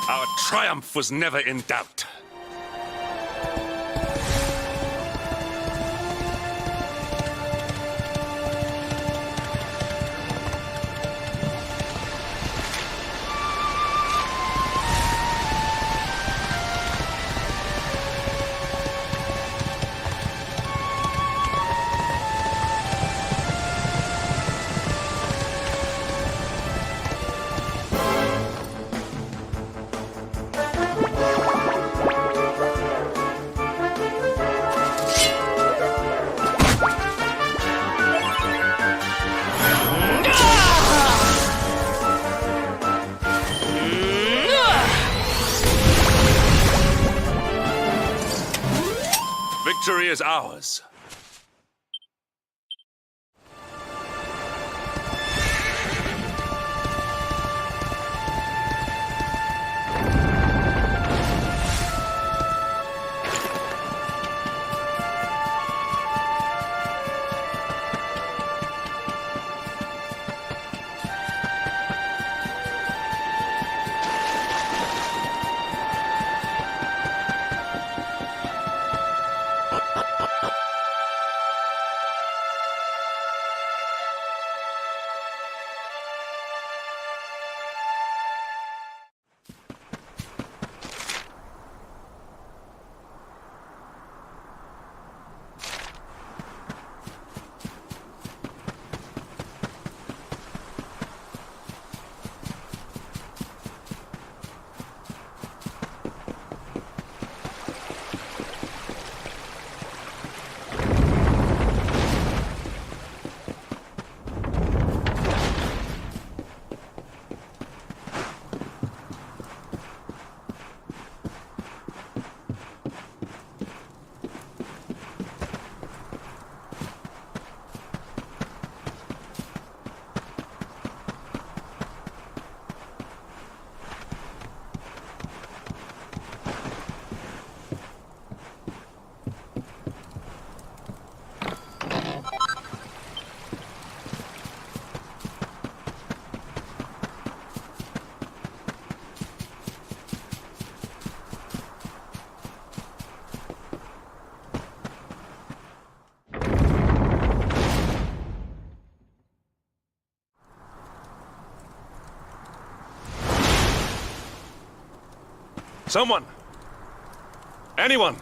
Our triumph was never in doubt. Victory is ours. Someone! Anyone!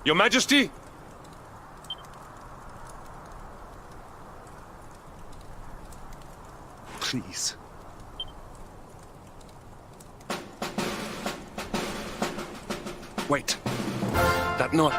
Your Majesty? Please. Wait. That note.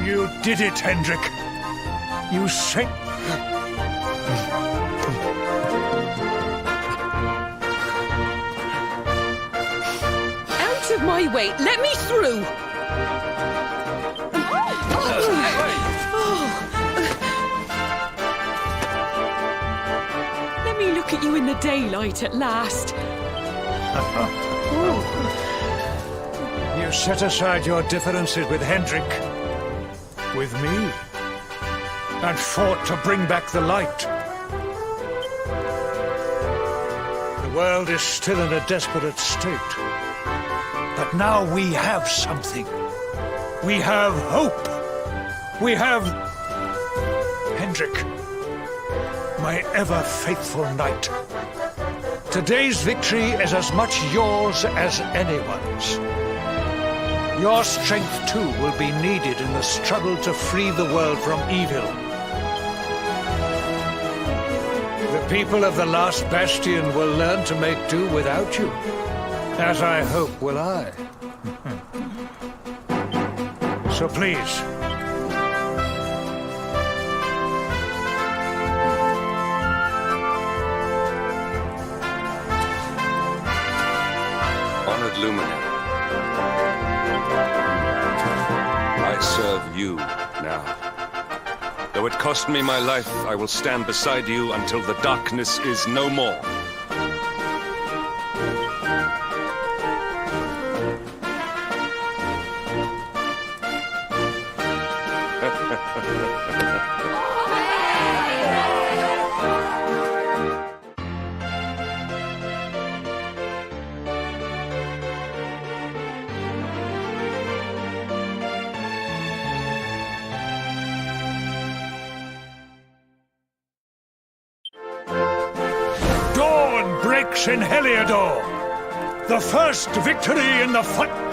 You did it, Hendrik. You saved... Out of my way! Let me through! Let me look at you in the daylight at last. You set aside your differences with Hendrik, with me, and fought to bring back the light. The world is still in a desperate state. But now we have something. We have hope. We have... Hendrik, my ever-faithful knight. Today's victory is as much yours as anyone's. Your strength, too, will be needed in the struggle to free the world from evil. The people of the last bastion will learn to make do without you, as I hope will I. So please, Honored luminary, I serve you now. Though it cost me my life, I will stand beside you until the darkness is no more. dawn breaks in Heliodor. The first victory in the fight.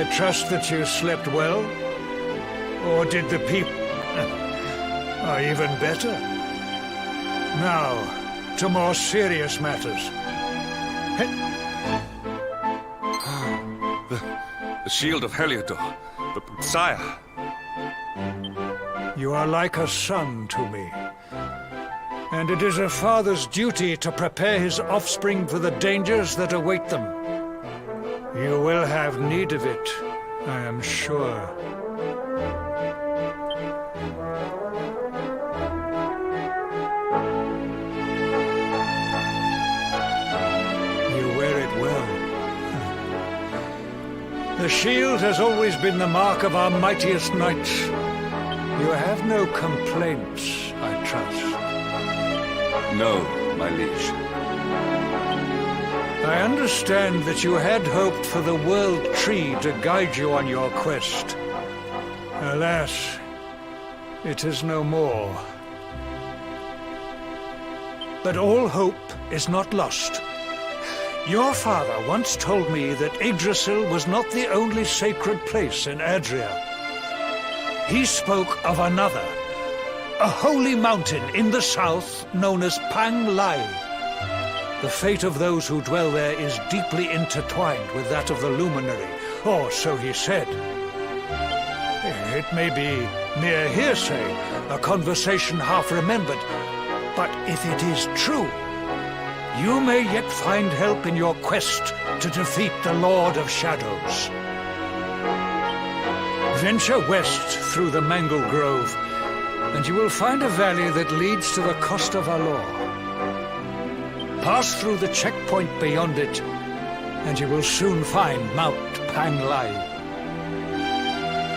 I trust that you slept well? Or did the people... or even better? Now, to more serious matters. The shield of Heliodor. Sire. You are like a son to me. And it is a father's duty to prepare his offspring for the dangers that await them. You will have need of it, I am sure. You wear it well. The shield has always been the mark of our mightiest knights. You have no complaints, I trust. No, my liege. I understand that you had hoped for the World Tree to guide you on your quest. Alas, it is no more. But all hope is not lost. Your father once told me that Yggdrasil was not the only sacred place in Adria. He spoke of another, a holy mountain in the south known as Pang Lai. The fate of those who dwell there is deeply intertwined with that of the luminary, or so he said. It may be mere hearsay, a conversation half remembered, but if it is true, you may yet find help in your quest to defeat the Lord of Shadows. Venture west through the Mangle Grove, and you will find a valley that leads to the Coast of Alor. Pass through the checkpoint beyond it, and you will soon find Mount Pang Lai.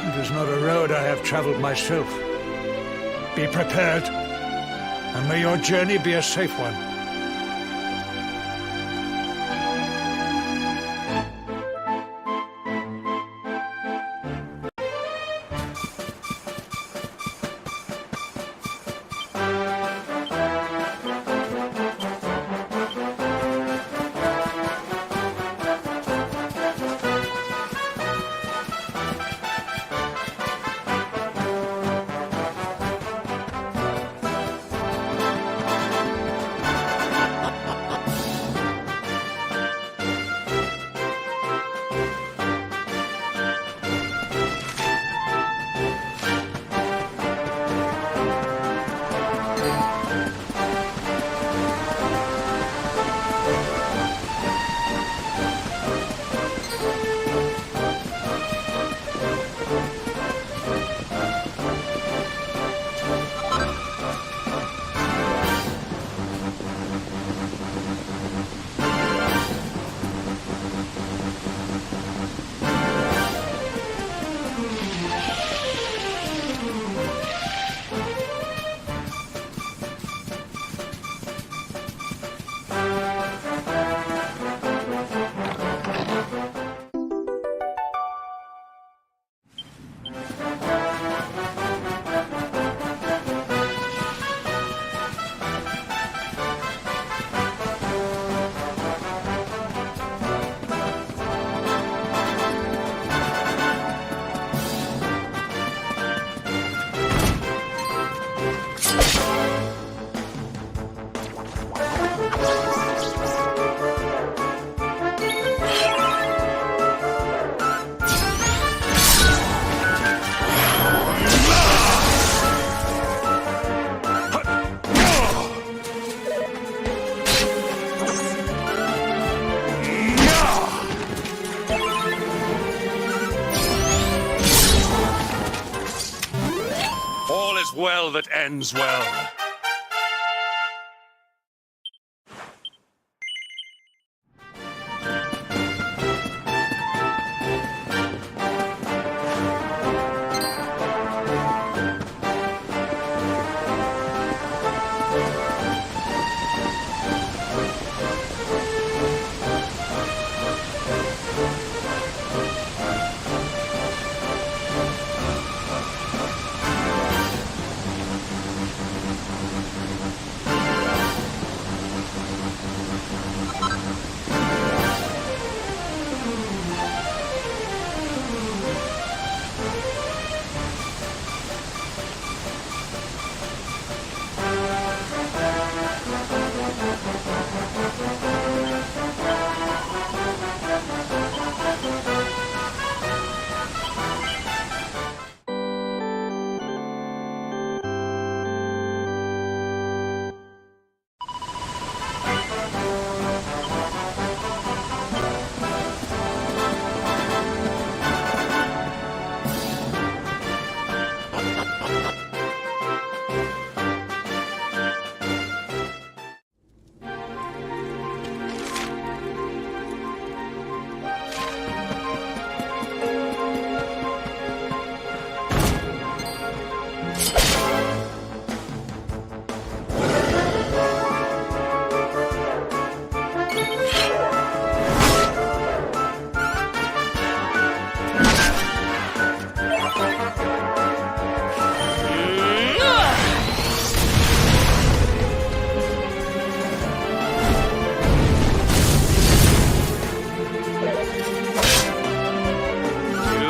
It is not a road I have traveled myself. Be prepared, and may your journey be a safe one. well that ends well.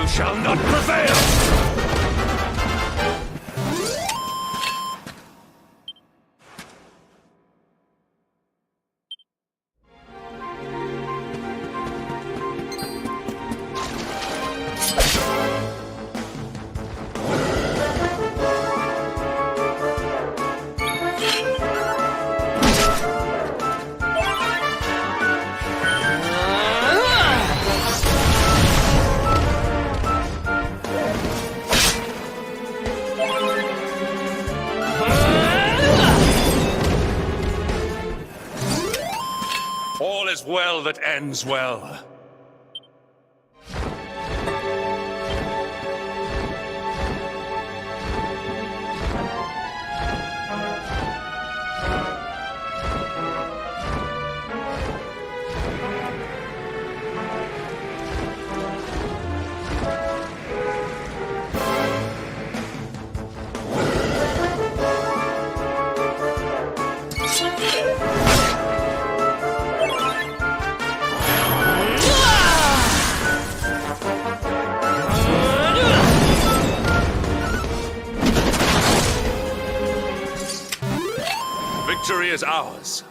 Shall not prevail! All is well that ends well. Victory is ours.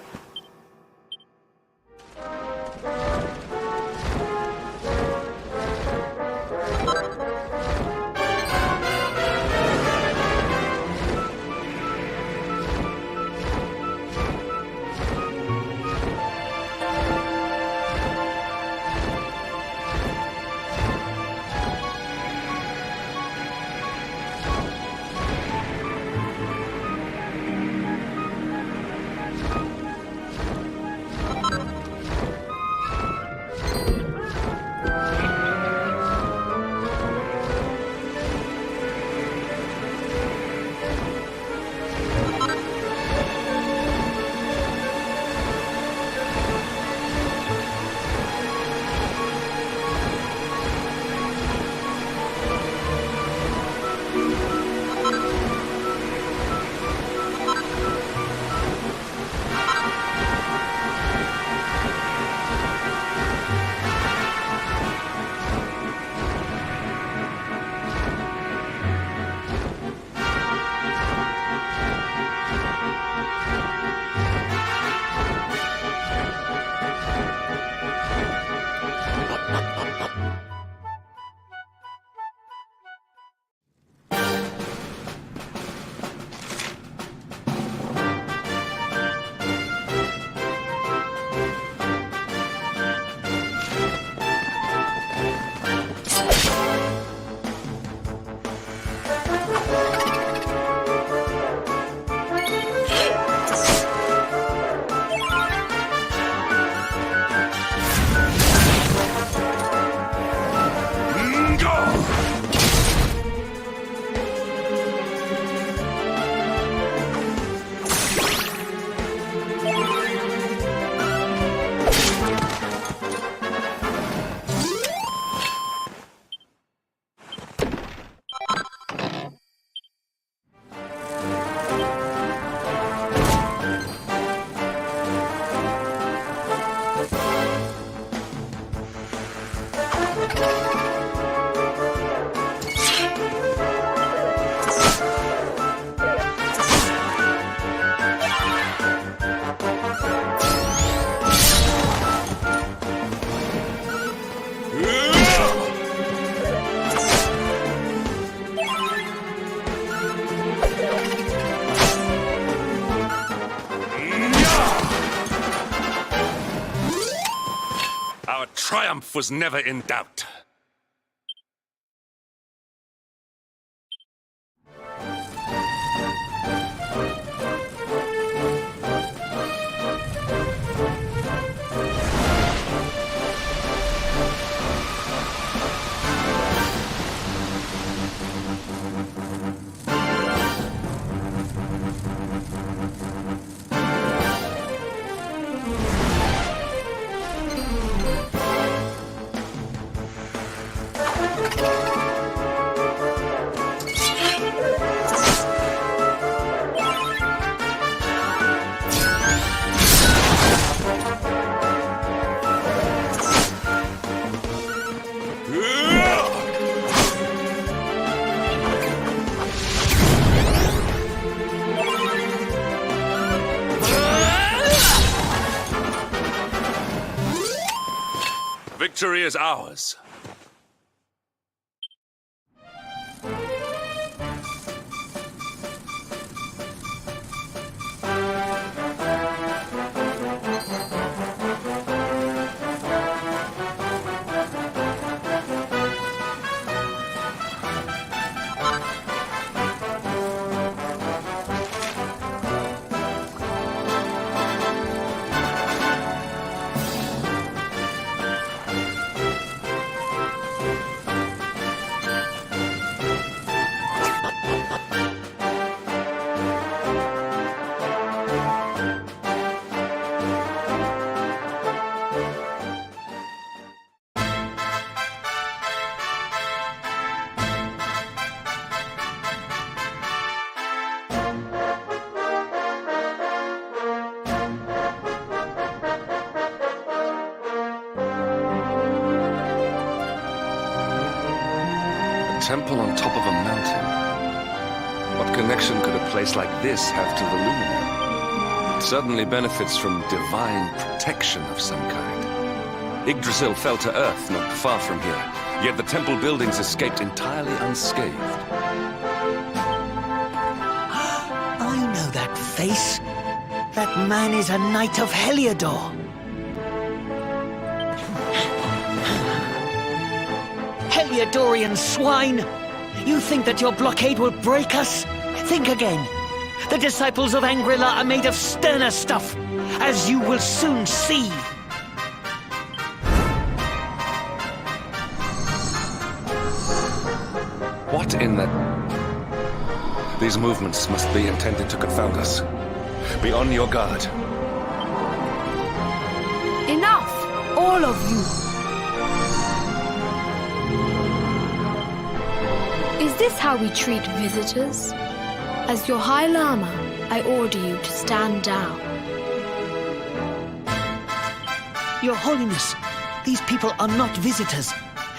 Our triumph was never in doubt. Victory is ours. Temple on top of a mountain. What connection could a place like this have to the luminary? It certainly benefits from divine protection of some kind. Yggdrasil fell to earth not far from here, yet the temple buildings escaped entirely unscathed. I know that face. That man is a knight of Heliodor. Heliodorian swine! You think that your blockade will break us? Think again. The disciples of Angrila are made of sterner stuff, as you will soon see. What in the... These movements must be intended to confound us. Be on your guard. Enough! All of you! Is this how we treat visitors? As your High Lama, I order you to stand down. Your Holiness, these people are not visitors.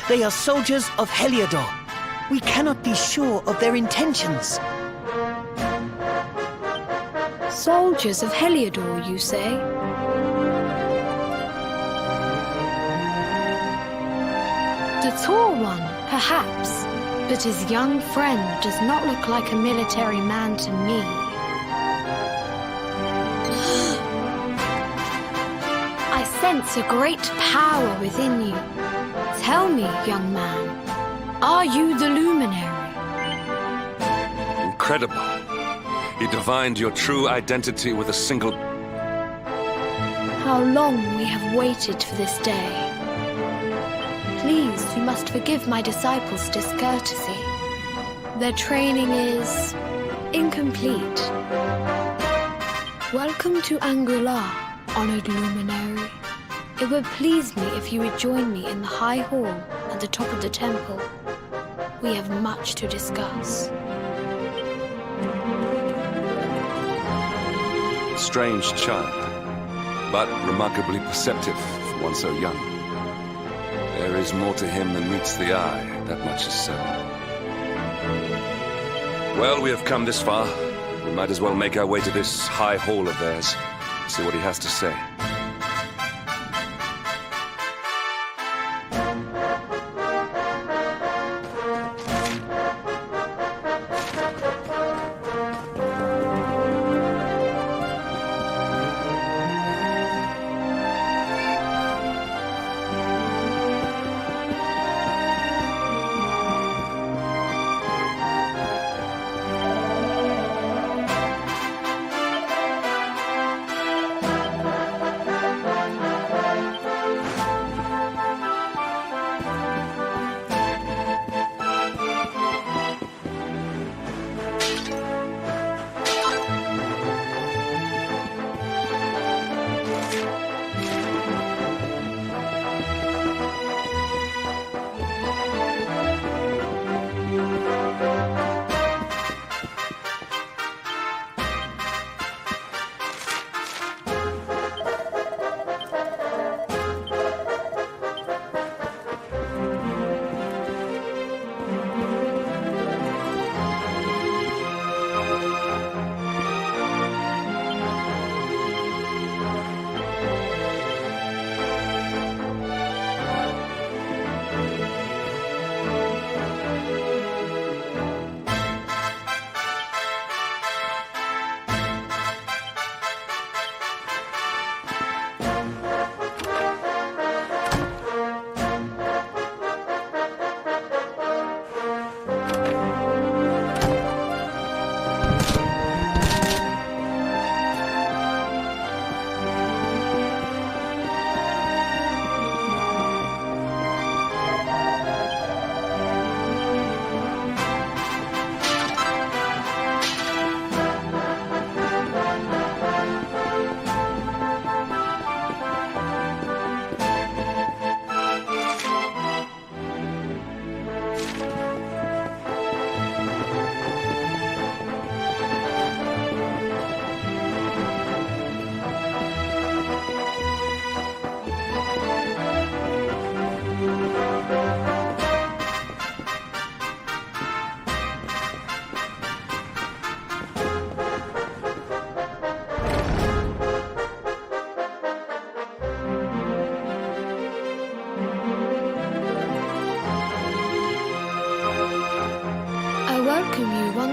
They are soldiers of Heliodor. We cannot be sure of their intentions. Soldiers of Heliodor, you say? The tall one, perhaps. But his young friend does not look like a military man to me. I sense a great power within you. Tell me, young man, are you the luminary? Incredible. He divined your true identity with a single... How long we have waited for this day. Please, you must forgive my disciples' discourtesy. Their training is incomplete. Welcome to Angrila, honored luminary. It would please me if you would join me in the high hall at the top of the temple. We have much to discuss. Strange child, but remarkably perceptive for one so young. There is more to him than meets the eye, that much is certain. Well, we have come this far. We might as well make our way to this high hall of theirs. See what he has to say.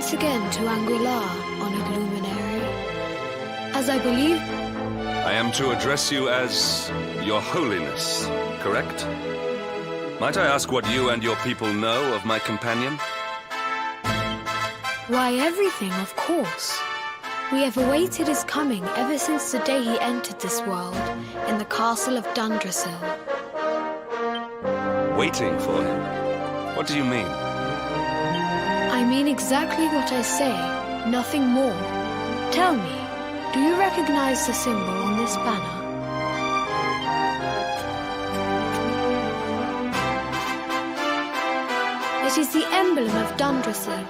once again to Anguilla, honored luminary. As I believe... I am to address you as Your Holiness, correct? Might I ask what you and your people know of my companion? Why, everything, of course. We have awaited his coming ever since the day he entered this world in the castle of Dundrasil. Waiting for him? What do you mean? I mean exactly what I say, nothing more. Tell me, do you recognize the symbol on this banner? It is the emblem of Dundrasil.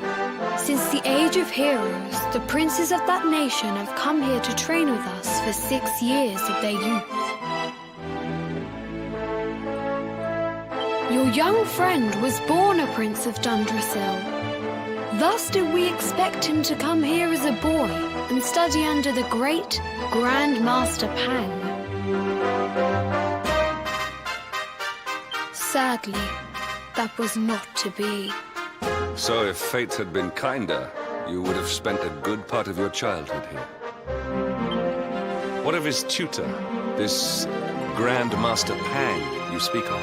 Since the age of heroes, the princes of that nation have come here to train with us for 6 years of their youth. Your young friend was born a prince of Dundrasil. Thus did we expect him to come here as a boy and study under the great Grand Master Pang. Sadly, that was not to be. So if fate had been kinder, you would have spent a good part of your childhood here. What of his tutor, this Grand Master Pang you speak of?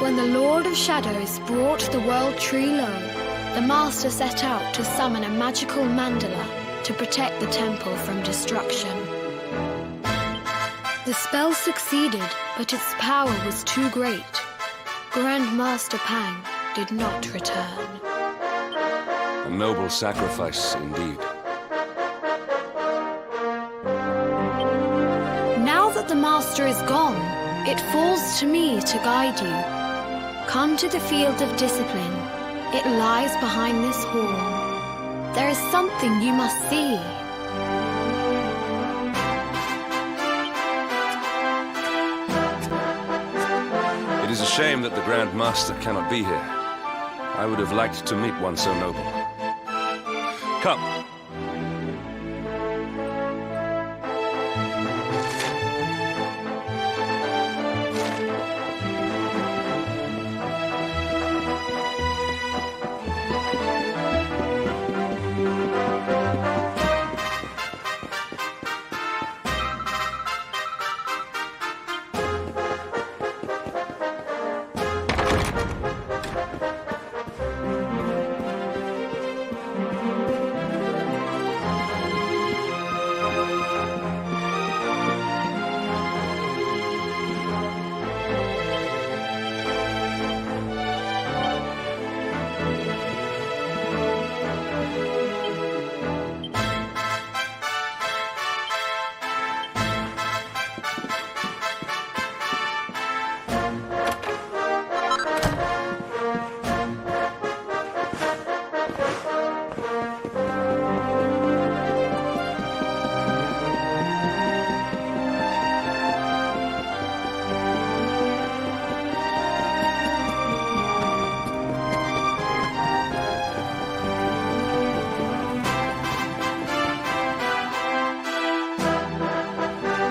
When the Lord of Shadows brought the world tree low, the Master set out to summon a magical mandala to protect the temple from destruction. The spell succeeded, but its power was too great. Grand Master Pang did not return. A noble sacrifice indeed. Now that the Master is gone, it falls to me to guide you. Come to the field of discipline. It lies behind this hall. There is something you must see. It is a shame that the Grand Master cannot be here. I would have liked to meet one so noble. Come.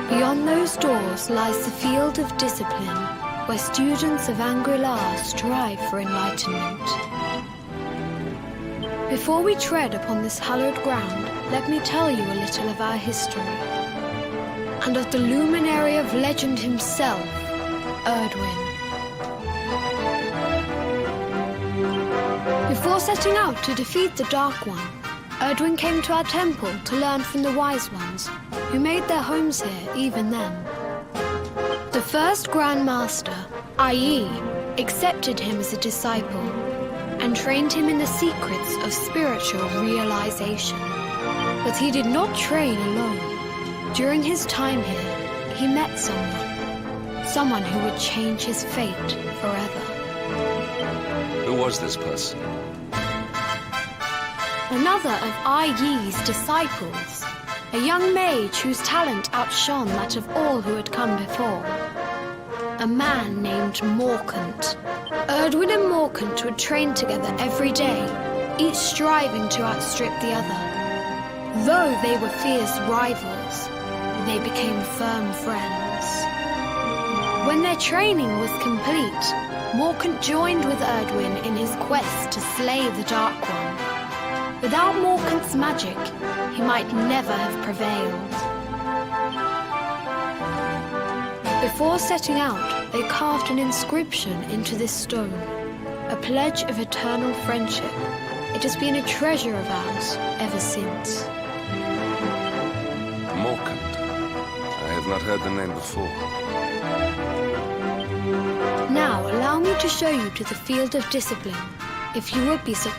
Beyond those doors lies the field of discipline, where students of Anguilla strive for enlightenment. Before we tread upon this hallowed ground, let me tell you a little of our history, and of the luminary of legend himself, Erdwin. Before setting out to defeat the Dark One, Erdwin came to our temple to learn from the Wise Ones, who made their homes here even then. The first Grand Master, i.e., accepted him as a disciple and trained him in the secrets of spiritual realization. But he did not train alone. During his time here, he met someone who would change his fate forever. Who was this person? Another of Ai Yi's disciples, a young mage whose talent outshone that of all who had come before. A man named Morkant. Erdwin and Morkant would train together every day, each striving to outstrip the other. Though they were fierce rivals, they became firm friends. When their training was complete, Morcant joined with Erdwin in his quest to slay the Dark One. Without Morcant's magic, he might never have prevailed. Before setting out, they carved an inscription into this stone, a pledge of eternal friendship. It has been a treasure of ours ever since. Morcant. I have not heard the name before. Now, allow me to show you to the field of discipline, if you would be so...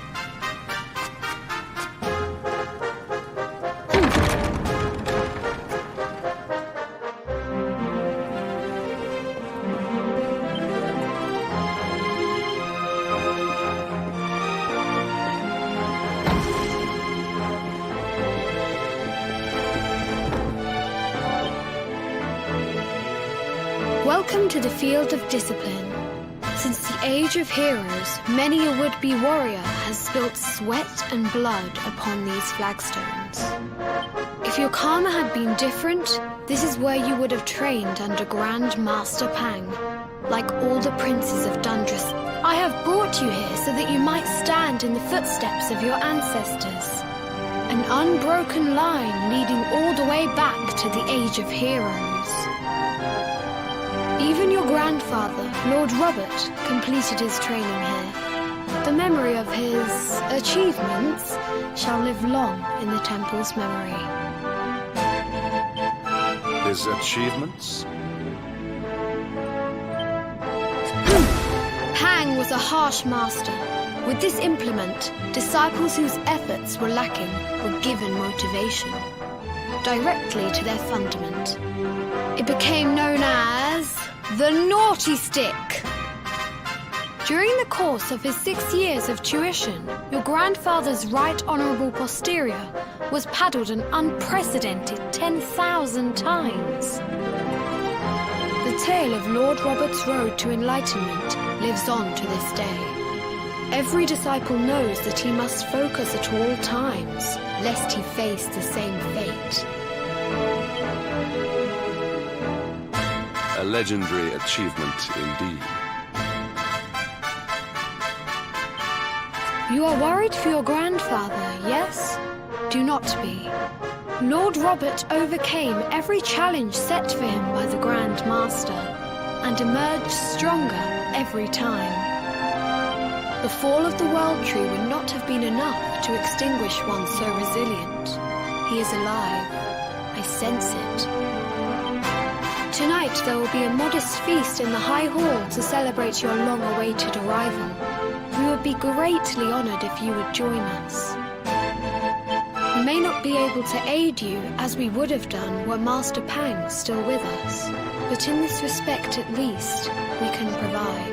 Welcome to the field of discipline. Since the age of heroes, many a would-be warrior has spilt sweat and blood upon these flagstones. If your karma had been different, this is where you would have trained under Grand Master Pang, like all the princes of Dundras. I have brought you here so that you might stand in the footsteps of your ancestors. An unbroken line leading all the way back to the age of heroes. Even your grandfather, Lord Robert, completed his training here. The memory of his achievements shall live long in the temple's memory. His achievements? Pang was a harsh master. With this implement, disciples whose efforts were lacking were given motivation, directly to their fundament. It became known as the Naughty Stick. During the course of his 6 years of tuition, your grandfather's right honourable posterior was paddled an unprecedented 10,000 times. The tale of Lord Robert's road to enlightenment lives on to this day. Every disciple knows that he must focus at all times, lest he face the same fate. A legendary achievement indeed. You are worried for your grandfather, yes? Do not be. Lord Robert overcame every challenge set for him by the Grand Master, and emerged stronger every time. The fall of the World Tree would not have been enough to extinguish one so resilient. He is alive. I sense it. Tonight there will be a modest feast in the High Hall to celebrate your long-awaited arrival. We would be greatly honoured if you would join us. We may not be able to aid you as we would have done were Master Pang still with us, but in this respect at least, we can provide.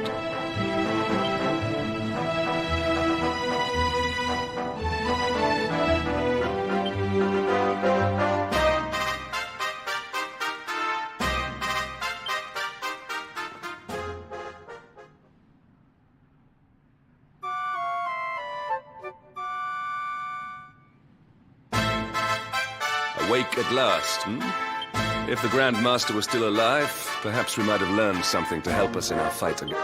Awake at last, hmm? If the Grand Master was still alive, perhaps we might have learned something to help us in our fight again.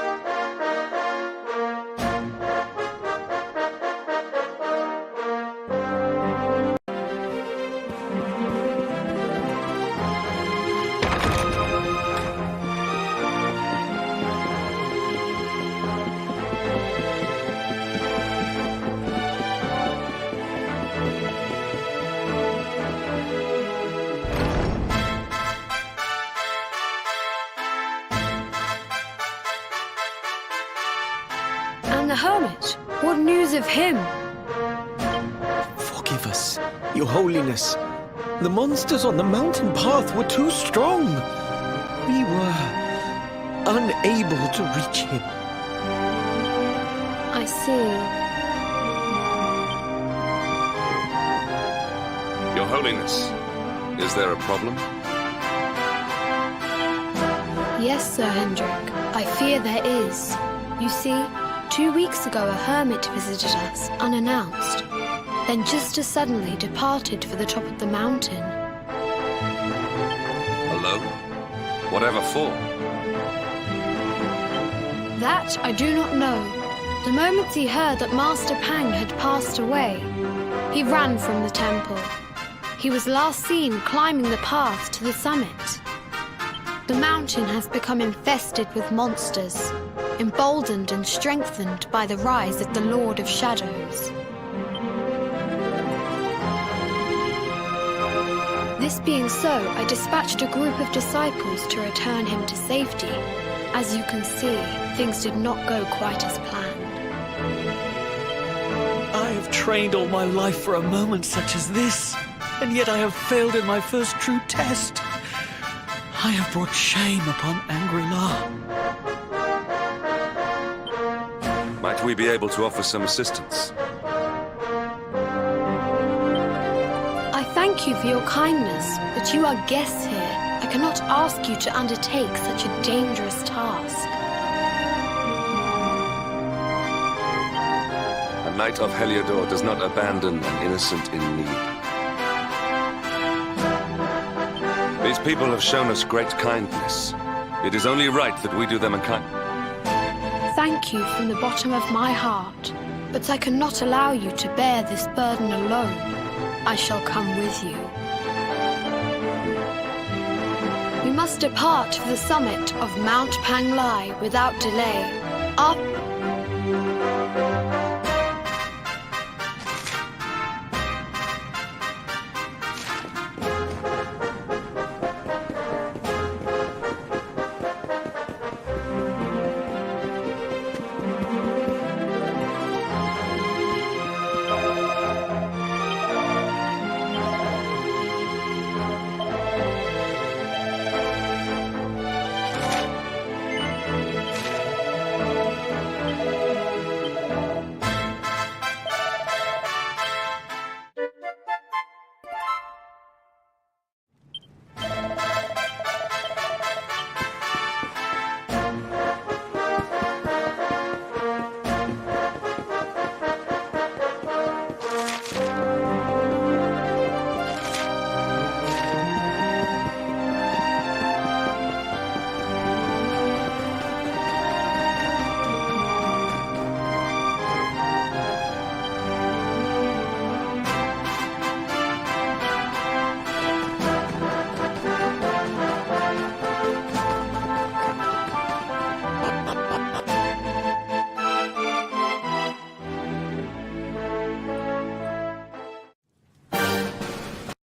And the hermit? What news of him? Forgive us, Your Holiness. The monsters on the mountain path were too strong. We were unable to reach him. I see. Your Holiness, is there a problem? Yes, Sir Hendrik. I fear there is. You see, 2 weeks ago a hermit visited us, unannounced, then just as suddenly departed for the top of the mountain. Alone? Whatever for? That I do not know. The moment he heard that Master Pang had passed away, he ran from the temple. He was last seen climbing the path to the summit. The mountain has become infested with monsters, emboldened and strengthened by the rise of the Lord of Shadows. This being so, I dispatched a group of disciples to return him to safety. As you can see, things did not go quite as planned. I have trained all my life for a moment such as this, and yet I have failed in my first true test. I have brought shame upon Angri-La. Might we be able to offer some assistance? I thank you for your kindness, but you are guests here. I cannot ask you to undertake such a dangerous task. A knight of Heliodor does not abandon an innocent in need. These people have shown us great kindness. It is only right that we do them a kindness. Thank you from the bottom of my heart, but I cannot allow you to bear this burden alone. I shall come with you. We must depart for the summit of Mount Panglai without delay. Up.